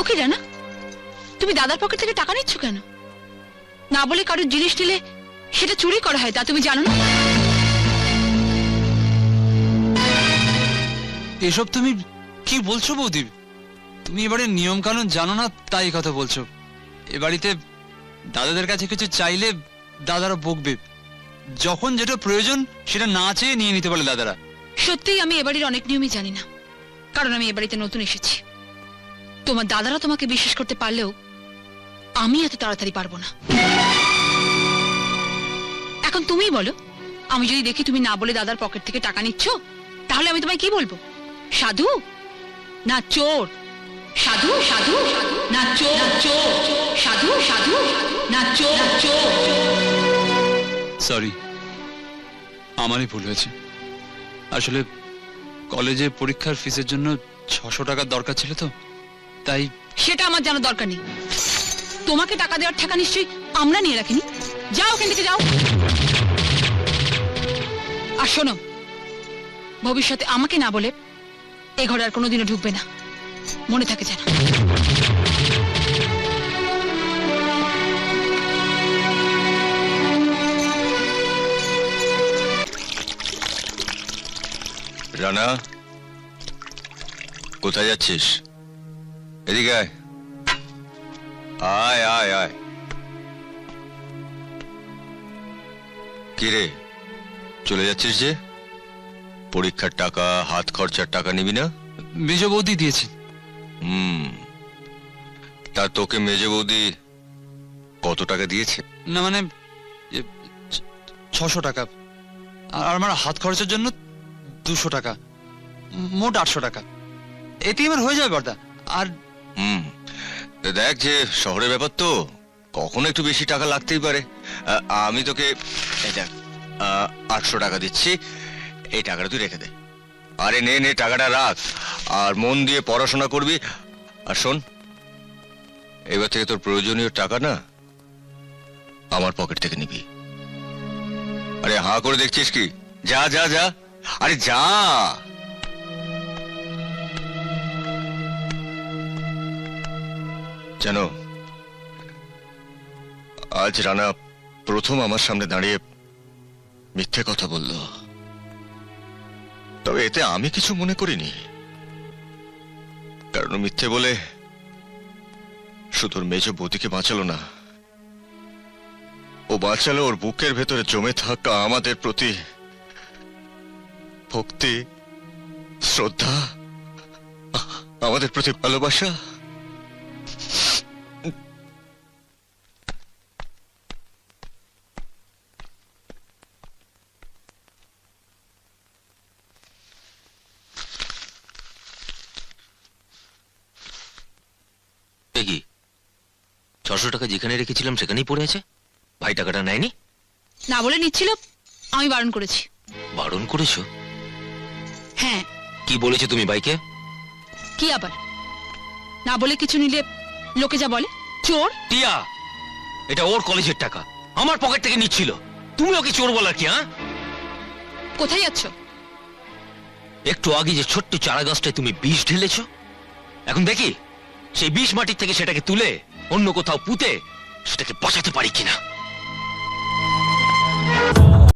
ওকে জানা, তুমি দাদার পকেট থেকে টাকা নিচ্ছ কেন? না বলে কারোর জিনিস নিলে সেটা চুরি করা হয়, তা তুমি জানো না? এসব তুমি কি বলছো বৌদি? তুমি এবারে নিয়ম কানুন জানো না তাই কথা বলছো। এ বাড়িতে দাদাদের কাছে কিছু চাইলে দাদারা বকবে। যখন যেটা প্রয়োজন সেটা না চেয়ে নিয়ে নিতে পারে দাদারা। সত্যিই আমি এবাড়ির অনেক নিয়মই জানি না, কারণ আমি এবাড়িতে নতুন এসেছি। তোমার দাদারা তোমাকে বিশ্বাস করতে পারলেও আমি এত তাড়াতাড়ি পারবো না। এখন তুমিই বলো, আমি যদি দেখি তুমি না বলে দাদার পকেট থেকে টাকা নিচ্ছ, তাহলে আমি তোমায় কি বলবো? সাধু না চোর? সাধু সাধু না চোর? সাধু সাধু না চোর? সরি, আমারই ভুল হয়েছে। আসলে কলেজে পরীক্ষার ফিসের জন্য 600 টাকার দরকার ছিল তো, তাই। সেটা আমার জানার দরকার নেই। তোমাকে টাকা দেওয়ার টাকা নিশ্চয়ই আমরা নিয়ে রাখিনি। যাও ওখান থেকে, যাও। আর শোনো, ভবিষ্যতে আমাকে না বলে এ ঘরে আর কোনোদিনও ঢুকবে না, মনে থাকে যেন। রানা, কোথায় যাচ্ছিস? এদিকে আয়। আয় আয় আয়। কি রে, চলে যাচ্ছিস যে? পরীক্ষার টাকা, হাত খরচার টাকা নিবি না? মেজ বৌদি দিয়েছে। তা তোকে মেজ বৌদি কত টাকা দিয়েছে? না মানে 600 টাকা, আর আমার হাত খরচের জন্য 200 টাকা, মোট 800 টাকা। এতেই আমার হয়ে যাবে বর্দা। আর দেখ, যে শহরের ব্যাপার তো, কখনো একটু বেশি টাকা লাগতেই পারে। আমি তোকে এই দেখ 800 টাকা দিচ্ছি, এই টাকাটা তুই রেখে দে। আরে নে নে, টাকাটা রাখ, আর মন দিয়ে পড়াশোনা করবি। আর শোন, এবার থেকে তোর প্রয়োজনীয় টাকা না আমার পকেট থেকে নিবি। আরে হাঁ করে দেখছিস কি? যা যা যা, আরে যা। জানো, আজ রানা প্রথম আমার সামনে দাঁড়িয়ে মিথ্যে কথা বলল। তবে এতে আমি কিছু মনে করিনি, কারণ মিথ্যে বলে শুধু মেজ বৌদিকে বাঁচালো না, ও বাঁচালো ওর বুকের ভেতরে জমে থাকা আমাদের প্রতি ভক্তি, শ্রদ্ধা, আমাদের প্রতি ভালোবাসা। কি 600 টাকা যেখানে রেখেছিলাম সেখানেই পড়ে আছে? ভাই টাকাটা নেয়নি? না বলে নিচ্ছিল, আমি বারণ করেছি। বারণ করেছো? হ্যাঁ। কি বলেছো তুমি ভাইকে? কি আবার? না বলে কিছু নিলে লোকে যা বলে, চোর। টিয়া, এটা ওর কলেজের টাকা, আমার পকেট থেকে নিচ্ছিল, তুমি ওকে চোর বলার কি? হ্যাঁ, কোথায় যাচ্ছ? একটু আগে যে ছোট্ট চারা গাছটায় তুমি বিষ ঢেলেছো, এখন দেখি সেই বিষ মাটির থেকে সেটাকে তুলে অন্য কোথাও পুঁতে সেটাকে বাঁচাতে পারি কিনা।